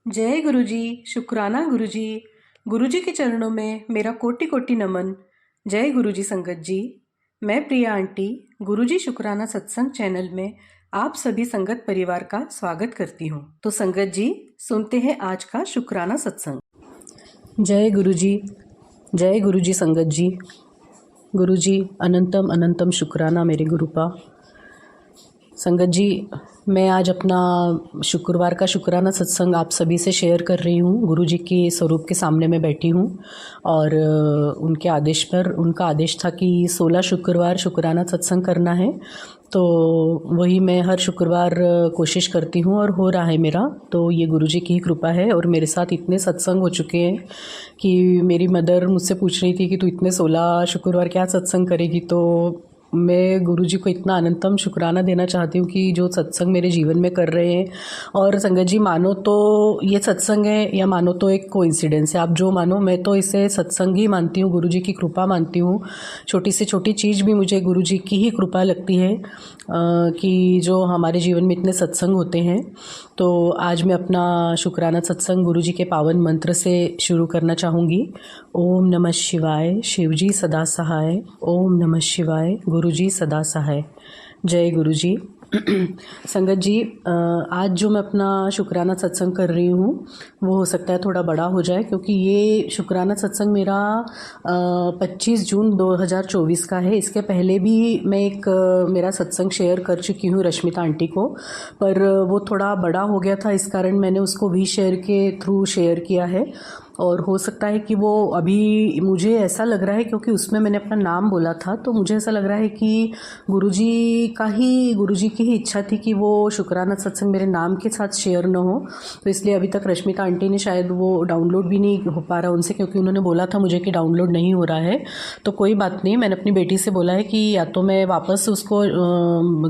जय गुरुजी। शुक्राना गुरुजी। गुरुजी के चरणों में मेरा कोटि कोटि नमन। जय गुरुजी संगत जी। मैं प्रिया आंटी गुरुजी शुक्राना सत्संग चैनल में आप सभी संगत परिवार का स्वागत करती हूँ। तो संगत जी सुनते हैं आज का शुक्राना सत्संग। जय गुरुजी। जय गुरुजी संगत जी। गुरुजी अनंतम अनंतम शुक्राना मेरे गुरुपा। संगत जी मैं आज अपना शुक्रवार का शुक्राना सत्संग आप सभी से शेयर कर रही हूँ। गुरुजी के स्वरूप के सामने मैं बैठी हूँ और उनके आदेश पर उनका आदेश था कि 16 शुक्रवार शुक्राना सत्संग करना है। तो वही मैं हर शुक्रवार कोशिश करती हूँ और हो रहा है मेरा। तो ये गुरुजी की ही कृपा है और मेरे साथ इतने सत्संग हो चुके हैं कि मेरी मदर मुझसे पूछ रही थी कि तू इतने 16 शुक्रवार क्या सत्संग करेगी। तो मैं गुरुजी को इतना अनंतम शुक्राना देना चाहती हूँ कि जो सत्संग मेरे जीवन में कर रहे हैं। और संगत जी मानो तो ये सत्संग है या मानो तो एक कोइंसिडेंस है, आप जो मानो, मैं तो इसे सत्संग ही मानती हूँ, गुरुजी की कृपा मानती हूँ। छोटी से छोटी चीज़ भी मुझे गुरुजी की ही कृपा लगती है कि जो हमारे जीवन में इतने सत्संग होते हैं। तो आज मैं अपना शुक्राना सत्संग गुरुजी के पावन मंत्र से शुरू करना चाहूँगी। ओम नमः शिवाय, शिवजी सदा सहाय। ओम नमः शिवाय, गुरुजी सदा सहाय। जय गुरुजी। संगत जी आज जो मैं अपना शुक्राना सत्संग कर रही हूँ वो हो सकता है थोड़ा बड़ा हो जाए, क्योंकि ये शुक्राना सत्संग मेरा 25 जून 2024 का है। इसके पहले भी मैं एक मेरा सत्संग शेयर कर चुकी हूँ रश्मिता आंटी को, पर वो थोड़ा बड़ा हो गया था, इस कारण मैंने उसको वी शेयर के थ्रू शेयर किया है। और हो सकता है कि वो अभी, मुझे ऐसा लग रहा है क्योंकि उसमें मैंने अपना नाम बोला था, तो मुझे ऐसा लग रहा है कि गुरुजी की ही इच्छा थी कि वो शुक्राना सत्संग मेरे नाम के साथ शेयर न हो। तो इसलिए अभी तक रश्मिता आंटी ने शायद वो डाउनलोड भी नहीं हो पा रहा उनसे, क्योंकि उन्होंने बोला था मुझे कि डाउनलोड नहीं हो रहा है। तो कोई बात नहीं, मैंने अपनी बेटी से बोला है कि या तो मैं वापस उसको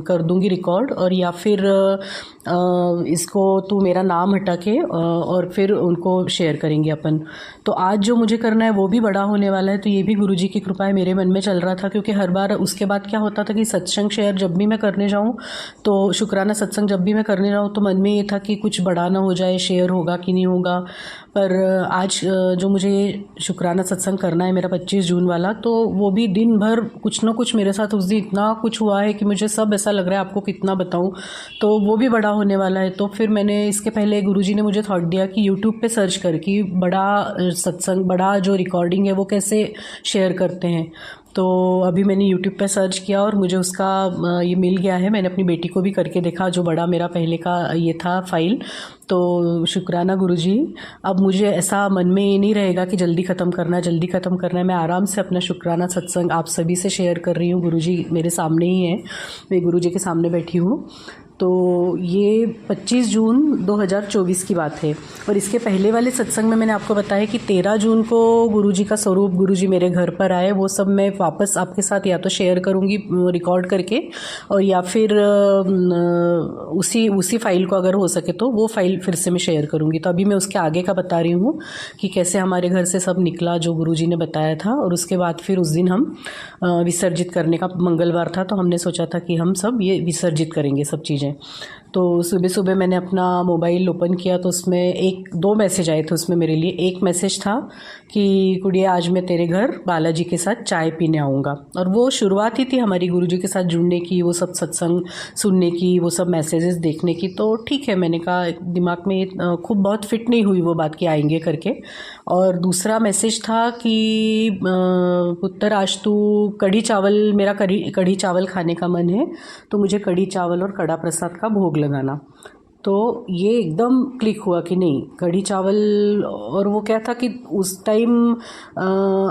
कर दूंगी रिकॉर्ड, और या फिर इसको तू मेरा नाम हटा के और फिर उनको शेयर करेंगे अपन। तो आज जो मुझे करना है वो भी बड़ा होने वाला है, तो ये भी गुरुजी की कृपा है। मेरे मन में चल रहा था, क्योंकि हर बार उसके बाद क्या होता था कि सत्संग शेयर जब भी मैं करने जाऊँ, तो शुक्राना सत्संग जब भी मैं करने जाऊँ तो मन में ये था कि कुछ बड़ा ना हो जाए, शेयर होगा कि नहीं होगा। पर आज जो मुझे शुक्राना सत्संग करना है मेरा 25 जून वाला, तो वो भी दिन भर कुछ ना कुछ मेरे साथ उस दिन इतना कुछ हुआ है कि मुझे सब ऐसा लग रहा है आपको कितना बताऊं। तो वो भी बड़ा होने वाला है। तो फिर मैंने इसके पहले गुरुजी ने मुझे थॉट दिया कि यूट्यूब पे सर्च कर कि बड़ा सत्संग, बड़ा जो रिकॉर्डिंग है वो कैसे शेयर करते हैं। तो अभी मैंने यूट्यूब पे सर्च किया और मुझे उसका ये मिल गया है। मैंने अपनी बेटी को भी करके देखा, जो बड़ा मेरा पहले का ये था फाइल। तो शुक्राना गुरुजी। अब मुझे ऐसा मन में ये नहीं रहेगा कि जल्दी ख़त्म करना है। मैं आराम से अपना शुक्राना सत्संग आप सभी से शेयर कर रही हूँ। गुरुजी मेरे सामने ही हैं, मैं गुरुजी के सामने बैठी हूँ। तो ये 25 जून 2024 की बात है। और इसके पहले वाले सत्संग में मैंने आपको बताया कि 13 जून को गुरुजी का स्वरूप, गुरुजी मेरे घर पर आए, वो सब मैं वापस आपके साथ या तो शेयर करूँगी रिकॉर्ड करके, और या फिर उसी फाइल को अगर हो सके तो वो फाइल फिर से मैं शेयर करूँगी। तो अभी मैं उसके आगे का बता रही हूँ कि कैसे हमारे घर से सब निकला जो गुरुजी ने बताया था। और उसके बाद फिर उस दिन हम विसर्जित करने का मंगलवार था, तो हमने सोचा था कि हम सब ये विसर्जित करेंगे सब चीज़ें। तो सुबह सुबह मैंने अपना मोबाइल ओपन किया तो उसमें दो मैसेज आए थे उसमें मेरे लिए। एक मैसेज था कि कुड़िया आज मैं तेरे घर बालाजी के साथ चाय पीने आऊँगा, और वो शुरुआत ही थी हमारी गुरुजी के साथ जुड़ने की, वो सब सत्संग सुनने की, वो सब मैसेजेस देखने की। तो ठीक है, मैंने कहा, दिमाग में खूब बहुत फिट नहीं हुई वो बात कि आएंगे करके। और दूसरा मैसेज था कि पुत्र आज तू कढ़ी चावल, मेरा कढ़ी चावल खाने का मन है, तो मुझे कढ़ी चावल और कड़ा प्रसाद का भोग लगाना। तो ये एकदम क्लिक हुआ कि नहीं, कढ़ी चावल। और वो क्या था कि उस टाइम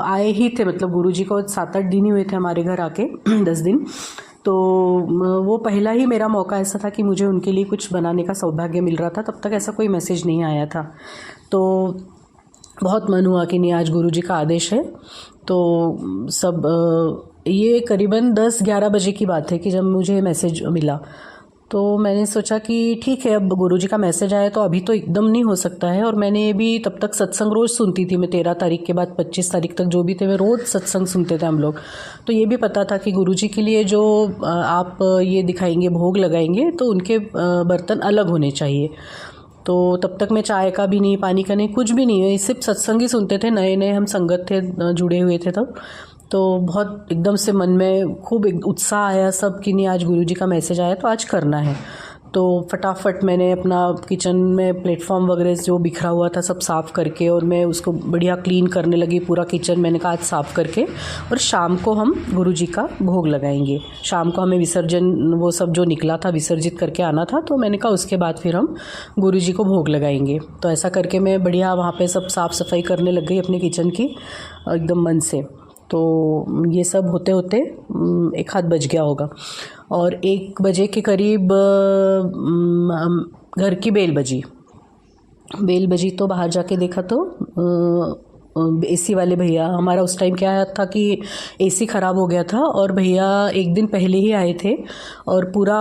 आए ही थे, मतलब गुरुजी को 7-8 दिन ही हुए थे हमारे घर आके 10 दिन। तो वो पहला ही मेरा मौका ऐसा था कि मुझे उनके लिए कुछ बनाने का सौभाग्य मिल रहा था। तब तक ऐसा कोई मैसेज नहीं आया था। तो बहुत मन हुआ कि नहीं, आज गुरुजी का आदेश है। तो ये करीबन 10-11 बजे की बात है कि जब मुझे मैसेज मिला, तो मैंने सोचा कि ठीक है, अब गुरुजी का मैसेज आया तो अभी तो एकदम नहीं हो सकता है। और मैंने ये भी तब तक सत्संग रोज़ सुनती थी मैं, 13 तारीख के बाद 25 तारीख तक जो भी थे मैं रोज़ सत्संग सुनते थे हम लोग। तो ये भी पता था कि गुरुजी के लिए जो आप ये दिखाएंगे, भोग लगाएंगे, तो उनके बर्तन अलग होने चाहिए। तो तब तक मैं चाय का भी नहीं, पानी का नहीं, कुछ भी नहीं है, सिर्फ सत्संग ही सुनते थे। नए नए हम संगत थे, जुड़े हुए थे तब। तो बहुत एकदम से मन में खूब एक उत्साह आया सब कि नहीं, आज गुरुजी का मैसेज आया तो आज करना है। तो फटाफट मैंने अपना किचन में प्लेटफॉर्म वगैरह जो बिखरा हुआ था सब साफ़ करके, और मैं उसको बढ़िया क्लीन करने लगी पूरा किचन। मैंने कहा आज साफ़ करके, और शाम को हम गुरुजी का भोग लगाएंगे। शाम को हमें विसर्जन वो सब जो निकला था विसर्जित करके आना था, तो मैंने कहा उसके बाद फिर हम गुरुजी को भोग लगाएंगे। तो ऐसा करके मैं बढ़िया वहाँ पे सब साफ़ सफाई करने लग गई अपने किचन की एकदम मन से। तो ये सब होते होते 1 बज गया होगा, और 1 बजे के करीब घर की बेल बजी। तो बाहर जाके देखा तो एसी वाले भैया, हमारा उस टाइम क्या था कि एसी ख़राब हो गया था, और भैया एक दिन पहले ही आए थे और पूरा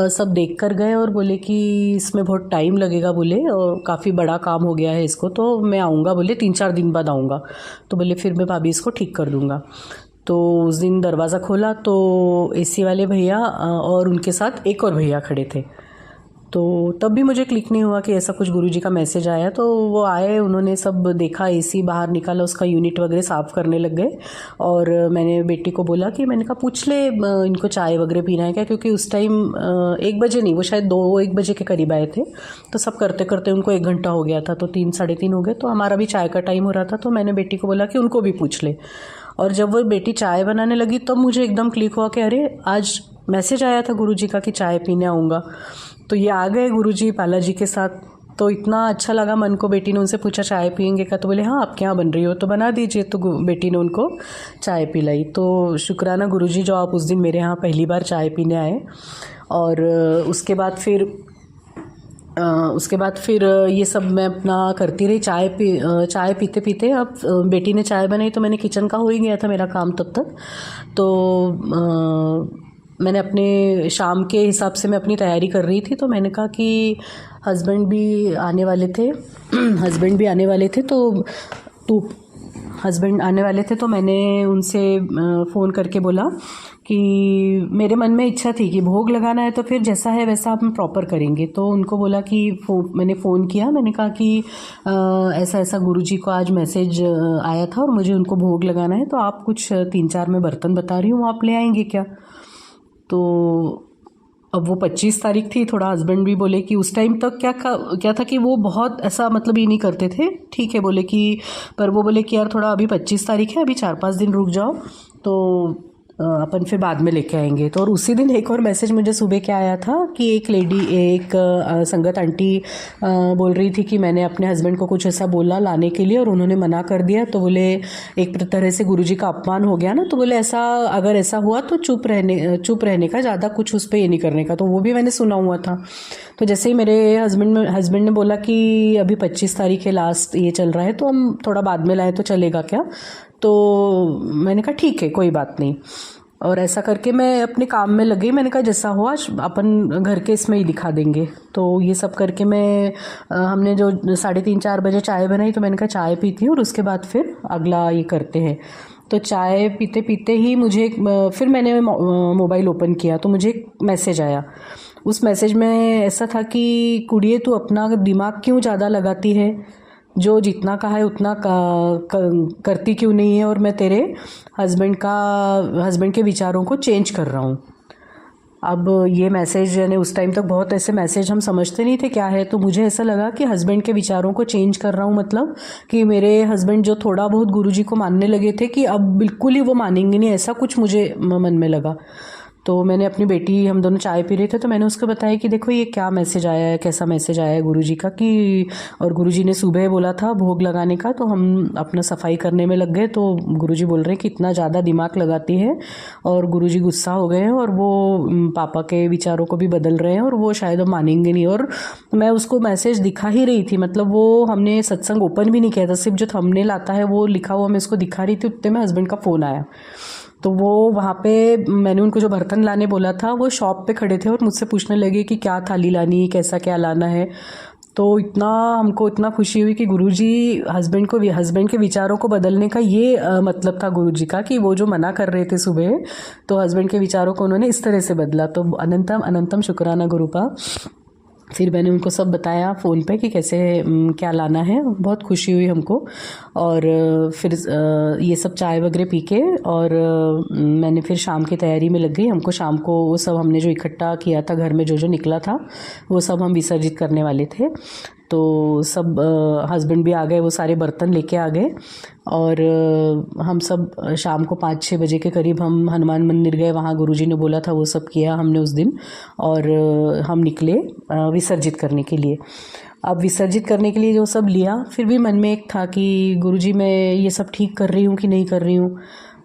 सब देख कर गए और बोले कि इसमें बहुत टाइम लगेगा बोले, और काफ़ी बड़ा काम हो गया है इसको, तो मैं आऊँगा बोले, 3-4 दिन बाद आऊँगा। तो बोले फिर मैं भाभी इसको ठीक कर दूँगा। तो उस दिन दरवाज़ा खोला तो एसी वाले भैया और उनके साथ एक और भैया खड़े थे। तो तब भी मुझे क्लिक नहीं हुआ कि ऐसा कुछ गुरुजी का मैसेज आया। तो वो आए, उन्होंने सब देखा, एसी बाहर निकाला, उसका यूनिट वगैरह साफ़ करने लग गए। और मैंने बेटी को बोला कि, मैंने कहा पूछ ले इनको चाय वगैरह पीना है क्या, क्योंकि उस टाइम 1 बजे नहीं, वो शायद 2-1 बजे के करीब आए थे। तो सब करते करते उनको 1 घंटा हो गया था, तो 3-3:30 हो गए। तो हमारा भी चाय का टाइम हो रहा था, तो मैंने बेटी को बोला कि उनको भी पूछ ले। और जब वो बेटी चाय बनाने लगी तब मुझे एकदम क्लिक हुआ कि अरे आज मैसेज आया था गुरुजी का कि चाय पीने आऊँगा। तो ये आ गए गुरुजी बालाजी के साथ। तो इतना अच्छा लगा मन को। बेटी ने उनसे पूछा चाय पियेंगे क्या, तो बोले हाँ आपके यहाँ बन रही हो तो बना दीजिए। तो बेटी ने उनको चाय पिलाई। तो शुक्राना गुरुजी जो आप उस दिन मेरे यहाँ पहली बार चाय पीने आए। और उसके बाद फिर ये सब मैं अपना करती रही। चाय पीते पीते अब बेटी ने चाय बनाई तो मैंने किचन का हो ही गया था मेरा काम तब तक। तो मैंने अपने शाम के हिसाब से मैं अपनी तैयारी कर रही थी। तो मैंने कहा कि हस्बैंड भी आने वाले थे तो मैंने उनसे फ़ोन करके बोला कि मेरे मन में इच्छा थी कि भोग लगाना है तो फिर जैसा है वैसा हम प्रॉपर करेंगे। तो उनको बोला कि मैंने फ़ोन किया, मैंने कहा कि ऐसा ऐसा गुरुजी को आज मैसेज आया था और मुझे उनको भोग लगाना है, तो आप कुछ 3-4 मैं बर्तन बता रही हूँ, आप ले आएंगे क्या। तो अब वो 25 तारीख थी। थोड़ा हस्बैंड भी बोले कि उस टाइम तक क्या था कि वो बहुत ऐसा मतलब ये नहीं करते थे, ठीक है बोले कि, पर वो बोले कि यार थोड़ा अभी 25 तारीख है, अभी 4-5 दिन रुक जाओ तो अपन फिर बाद में लेके आएंगे। तो और उसी दिन एक और मैसेज मुझे सुबह क्या आया था कि एक संगत आंटी बोल रही थी कि मैंने अपने हस्बैंड को कुछ ऐसा बोला लाने के लिए और उन्होंने मना कर दिया। तो बोले एक तरह से गुरुजी का अपमान हो गया ना। तो बोले ऐसा अगर ऐसा हुआ तो चुप रहने का, ज़्यादा कुछ उस पर ये नहीं करने का। तो वो भी मैंने सुना हुआ था। तो जैसे ही मेरे हस्बैंड ने बोला कि अभी 25 तारीख है, लास्ट ये चल रहा है, तो हम थोड़ा बाद में लाएँ तो चलेगा क्या। तो मैंने कहा ठीक है कोई बात नहीं। और ऐसा करके मैं अपने काम में लगी। मैंने कहा जैसा हो आज अपन घर के इसमें ही दिखा देंगे। तो ये सब करके हमने जो 3:30-4 बजे चाय बनाई, तो मैंने कहा चाय पीती हूँ और उसके बाद फिर अगला ये करते हैं। तो चाय पीते पीते ही मुझे फिर मैंने मोबाइल ओपन किया तो मुझे एक मैसेज आया। उस मैसेज में ऐसा था कि कुड़िए तू अपना दिमाग क्यों ज़्यादा लगाती है, जो जितना कहा है उतना करती क्यों नहीं है, और मैं तेरे हस्बैंड के विचारों को चेंज कर रहा हूँ। अब ये मैसेज यानी उस टाइम तक बहुत ऐसे मैसेज हम समझते नहीं थे क्या है। तो मुझे ऐसा लगा कि हस्बैंड के विचारों को चेंज कर रहा हूँ, मतलब कि मेरे हस्बैंड जो थोड़ा बहुत गुरुजी को मानने लगे थे कि अब बिल्कुल ही वो मानेंगे नहीं, ऐसा कुछ मुझे मन में लगा। तो मैंने अपनी बेटी, हम दोनों चाय पी रहे थे, तो मैंने उसको बताया कि देखो ये क्या मैसेज आया है, कैसा मैसेज आया है गुरुजी का कि, और गुरुजी ने सुबह बोला था भोग लगाने का। तो हम अपना सफाई करने में लग गए। तो गुरुजी बोल रहे हैं कि इतना ज़्यादा दिमाग लगाती है, और गुरुजी गुस्सा हो गए हैं और वो पापा के विचारों को भी बदल रहे हैं और वो शायद मानेंगे नहीं। और मैं उसको मैसेज दिखा ही रही थी, मतलब वो हमने सत्संग ओपन भी नहीं किया था, सिर्फ जो थंबनेल आता है वो लिखा हुआ मैं उसको दिखा रही थी। उतने में हस्बैंड का फ़ोन आया। तो वो वहाँ पे मैंने उनको जो बर्तन लाने बोला था वो शॉप पे खड़े थे और मुझसे पूछने लगे कि क्या थाली लानी, कैसा क्या लाना है। तो हमको इतना खुशी हुई कि गुरुजी हस्बैंड के विचारों को बदलने का ये मतलब था गुरुजी का, कि वो जो मना कर रहे थे सुबह, तो हस्बैंड के विचारों को उन्होंने इस तरह से बदला। तो अनंतम शुक्राना गुरुपा। फिर मैंने उनको सब बताया फ़ोन पे कि कैसे क्या लाना है। बहुत खुशी हुई हमको। और फिर ये सब चाय वगैरह पी के और मैंने फिर शाम की तैयारी में लग गई। हमको शाम को वो सब हमने जो इकट्ठा किया था घर में जो जो निकला था वो सब हम विसर्जित करने वाले थे। तो सब हस्बैंड भी आ गए, वो सारे बर्तन लेके आ गए। और हम सब शाम को 5-6 बजे के करीब हम हनुमान मंदिर गए। वहाँ गुरुजी ने बोला था वो सब किया हमने उस दिन। और हम निकले विसर्जित करने के लिए। अब विसर्जित करने के लिए जो सब लिया, फिर भी मन में एक था कि गुरुजी मैं ये सब ठीक कर रही हूँ कि नहीं कर रही हूँ।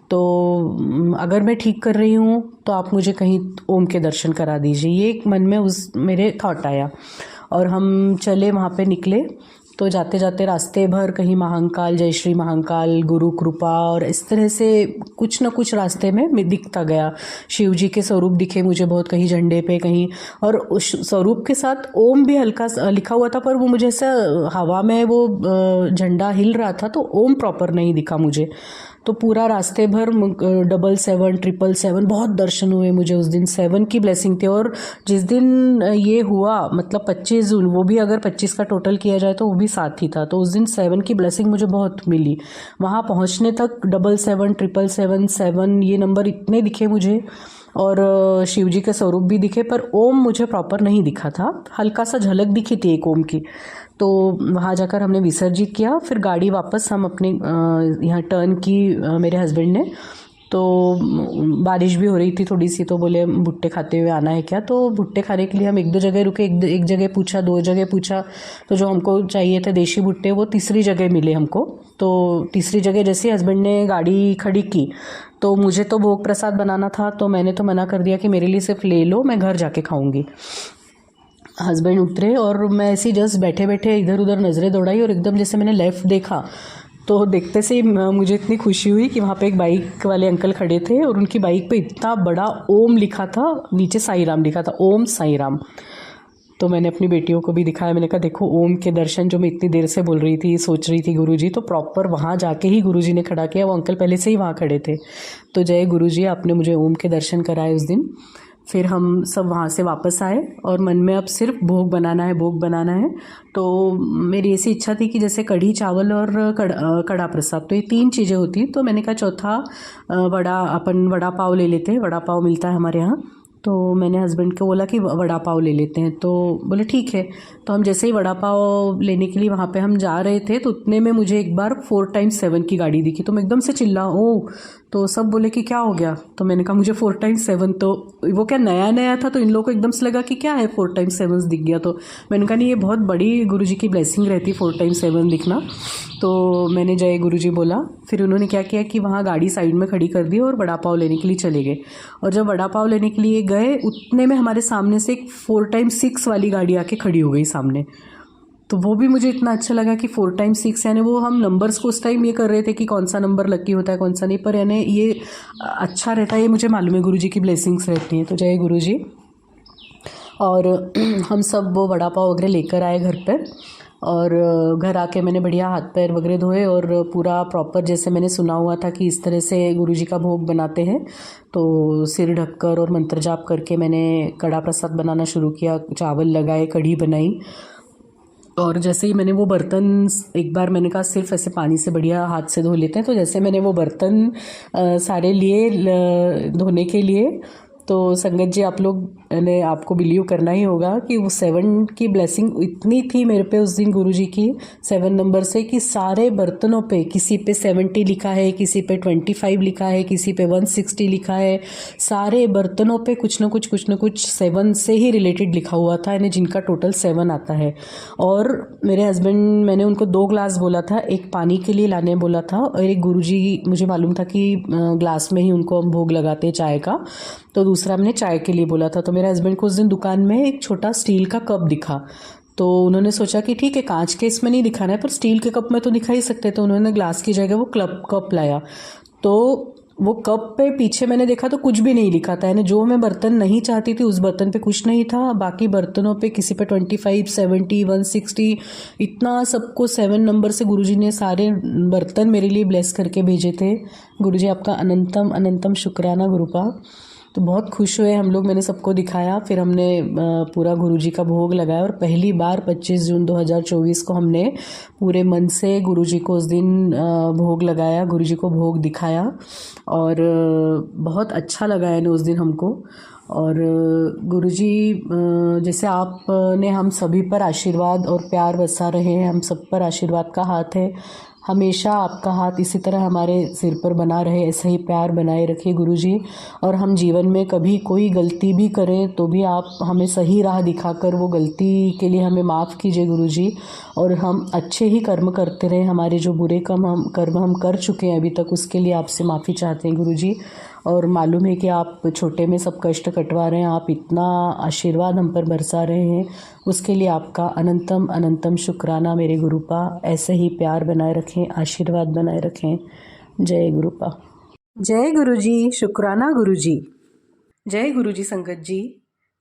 तो अगर मैं ठीक कर रही हूँ तो आप मुझे कहीं ओम के दर्शन करा दीजिए, ये एक मन में उस मेरे थॉट आया। और हम चले, वहाँ पे निकले। तो जाते जाते रास्ते भर कहीं महाकाल, जय श्री महाकाल, गुरु कृपा, और इस तरह से कुछ न कुछ रास्ते में दिखता गया। शिव जी के स्वरूप दिखे मुझे बहुत, कहीं झंडे पे कहीं, और उस स्वरूप के साथ ओम भी हल्का लिखा हुआ था, पर वो मुझे ऐसा हवा में वो झंडा हिल रहा था तो ओम प्रॉपर नहीं दिखा मुझे। तो पूरा रास्ते भर 777, 777 बहुत दर्शन हुए मुझे उस दिन। 7 की ब्लेसिंग थी। और जिस दिन ये हुआ मतलब 25 जून, वो भी अगर 25 का टोटल किया जाए तो वो भी साथ ही था। तो उस दिन 7 की ब्लेसिंग मुझे बहुत मिली। वहाँ पहुँचने तक 777, 777, 7 ये नंबर इतने दिखे मुझे। और शिव जी के स्वरूप भी दिखे, पर ओम मुझे प्रॉपर नहीं दिखा था। हल्का सा झलक दिखी थी एक ओम की। तो वहाँ जाकर हमने विसर्जित किया। फिर गाड़ी वापस हम अपने यहाँ टर्न की मेरे हस्बैंड ने। तो बारिश भी हो रही थी थोड़ी सी, तो बोले भुट्टे खाते हुए आना है क्या। तो भुट्टे खाने के लिए हम 1-2 जगह रुके। एक जगह पूछा, 2 जगह पूछा, तो जो हमको चाहिए थे देशी भुट्टे वो तीसरी जगह मिले हमको। तो तीसरी जगह जैसे हस्बैंड ने गाड़ी खड़ी की, तो मुझे तो भोग प्रसाद बनाना था, तो मैंने तो मना कर दिया कि मेरे लिए सिर्फ ले लो, मैं घर जाके खाऊंगी। हस्बैंड उतरे और मैं ऐसे ही जस्ट बैठे बैठे इधर उधर नज़रें दौड़ाई, और एकदम जैसे मैंने लेफ़्ट देखा तो देखते से ही मुझे इतनी खुशी हुई कि वहाँ पे एक बाइक वाले अंकल खड़े थे और उनकी बाइक पे इतना बड़ा ओम लिखा था, नीचे साईं राम लिखा था, ओम साईं राम। तो मैंने अपनी बेटियों को भी दिखाया। मैंने कहा देखो ओम के दर्शन जो मैं इतनी देर से बोल रही थी, सोच रही थी गुरुजी, तो प्रॉपर वहाँ जाके ही गुरुजी ने खड़ा किया। वो अंकल पहले से ही वहाँ खड़े थे। तो जय गुरुजी, आपने मुझे ओम के दर्शन कराए उस दिन। फिर हम सब वहाँ से वापस आए और मन में अब सिर्फ भोग बनाना है, भोग बनाना है। तो मेरी ऐसी इच्छा थी कि जैसे कढ़ी चावल और कड़ा प्रसाद, तो ये 3 चीज़ें होती। तो मैंने कहा चौथा अपन वड़ा पाव ले लेते हैं, वड़ा पाव मिलता है हमारे यहाँ। तो मैंने हस्बैंड को बोला कि वड़ा पाव ले लेते हैं, तो बोले ठीक है। तो हम जैसे ही वड़ा पाव लेने के लिए वहाँ पे हम जा रहे थे, तो उतने में मुझे एक बार 4x7 की गाड़ी दिखी। तो मैं एकदम से चिल्ला, ओ। तो सब बोले कि क्या हो गया। तो मैंने कहा मुझे 4x7, तो वो क्या नया नया था, तो इन लोगों को एकदम से लगा कि क्या है 4x7 दिख गया। तो मैंने कहा नहीं, ये बहुत बड़ी गुरुजी की ब्लेसिंग रहती 4x7 दिखना। तो मैंने जय गुरुजी बोला। फिर उन्होंने क्या किया कि वहाँ गाड़ी साइड में खड़ी कर दी और वड़ा पाव लेने के लिए चले गए। और जब वड़ा पाव लेने के लिए गए, उतने में हमारे सामने से एक 4x6 वाली गाड़ी आके खड़ी हो गई सामने। तो वो भी मुझे इतना अच्छा लगा कि 4x6, यानी वो हम नंबर्स को उस टाइम ये कर रहे थे कि कौन सा नंबर लकी होता है कौन सा नहीं, पर यानी ये अच्छा रहता है, ये मुझे मालूम है गुरुजी की ब्लेसिंग्स रहती हैं। तो जय गुरुजी। और हम सब वो वड़ा पाव वगैरह लेकर आए घर पर। और घर आके मैंने बढ़िया हाथ पैर वगैरह धोए और पूरा प्रॉपर जैसे मैंने सुना हुआ था कि इस तरह से गुरुजी का भोग बनाते हैं, तो सिर ढककर और मंत्र जाप करके मैंने कड़ा प्रसाद बनाना शुरू किया। चावल लगाए, कढ़ी बनाई। और जैसे ही मैंने वो बर्तन, एक बार मैंने कहा सिर्फ ऐसे पानी से बढ़िया हाथ से धो लेते हैं, तो जैसे मैंने वो बर्तन सारे लिए धोने के लिए, तो संगत जी आप लोग ने आपको बिलीव करना ही होगा कि वो 7 की ब्लेसिंग इतनी थी मेरे पे उस दिन गुरुजी की 7 नंबर से, कि सारे बर्तनों पे किसी पे 70 लिखा है, किसी पे 25 लिखा है, किसी पे 160 लिखा है। सारे बर्तनों पे कुछ न कुछ 7 से ही रिलेटेड लिखा हुआ था, यानी जिनका टोटल 7 आता है। और मेरे हस्बैंड, मैंने उनको 2 ग्लास बोला था, एक पानी के लिए लाने बोला था और एक गुरुजी, मुझे मालूम था कि ग्लास में ही उनको हम भोग लगाते हैं चाय का, तो दूसरा हमने चाय के लिए बोला था। तो मेरे हस्बैंड को उस दिन दुकान में एक छोटा स्टील का कप दिखा, तो उन्होंने सोचा कि ठीक है, कांच के इसमें नहीं दिखाना है पर स्टील के कप में तो दिखा ही सकते, तो उन्होंने ग्लास की जगह वो कप लाया। तो वो कप पे पीछे मैंने देखा तो कुछ भी नहीं लिखा था, यानी जो मैं बर्तन नहीं चाहती थी उस बर्तन पे कुछ नहीं था। बाकी बर्तनों पे किसी पे 25, 70, 160, इतना सबको 7 नंबर से गुरुजी ने सारे बर्तन मेरे लिए ब्लेस करके भेजे थे। गुरुजी आपका अनंतम अनंतम शुक्राना गुरुपा। तो बहुत खुश हुए हम लोग, मैंने सबको दिखाया। फिर हमने पूरा गुरुजी का भोग लगाया और पहली बार 25 जून 2024 को हमने पूरे मन से गुरुजी को उस दिन भोग लगाया, गुरुजी को भोग दिखाया और बहुत अच्छा लगा है उस दिन हमको। और गुरुजी जैसे आपने हम सभी पर आशीर्वाद और प्यार बरसा रहे हैं, हम सब पर आशीर्वाद का हाथ है, हमेशा आपका हाथ इसी तरह हमारे सिर पर बना रहे, ऐसा ही प्यार बनाए रखिए गुरुजी। और हम जीवन में कभी कोई गलती भी करें तो भी आप हमें सही राह दिखाकर वो गलती के लिए हमें माफ़ कीजिए गुरुजी। और हम अच्छे ही कर्म करते रहें, हमारे जो बुरे कर्म हम कर चुके हैं अभी तक, उसके लिए आपसे माफ़ी चाहते हैं गुरुजी। और मालूम है कि आप छोटे में सब कष्ट कटवा रहे हैं, आप इतना आशीर्वाद हम पर बरसा रहे हैं, उसके लिए आपका अनंतम अनंतम शुक्राना मेरे गुरुपा। ऐसे ही प्यार बनाए रखें, आशीर्वाद बनाए रखें। जय गुरुपा। जय गुरुजी, शुक्राना गुरुजी। जय गुरुजी संगत जी।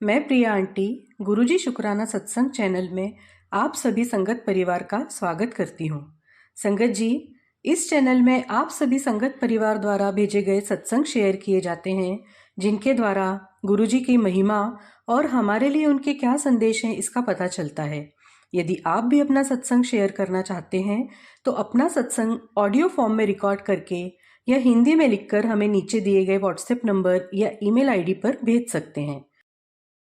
मैं प्रिया आंटी गुरुजी शुक्राना सत्संग चैनल में आप सभी संगत परिवार का स्वागत करती हूँ। संगत जी, इस चैनल में आप सभी संगत परिवार द्वारा भेजे गए सत्संग शेयर किए जाते हैं, जिनके द्वारा गुरुजी की महिमा और हमारे लिए उनके क्या संदेश हैं इसका पता चलता है। यदि आप भी अपना सत्संग शेयर करना चाहते हैं तो अपना सत्संग ऑडियो फॉर्म में रिकॉर्ड करके या हिंदी में लिखकर हमें नीचे दिए गए व्हाट्सएप नंबर या ईमेल आईडी पर भेज सकते हैं।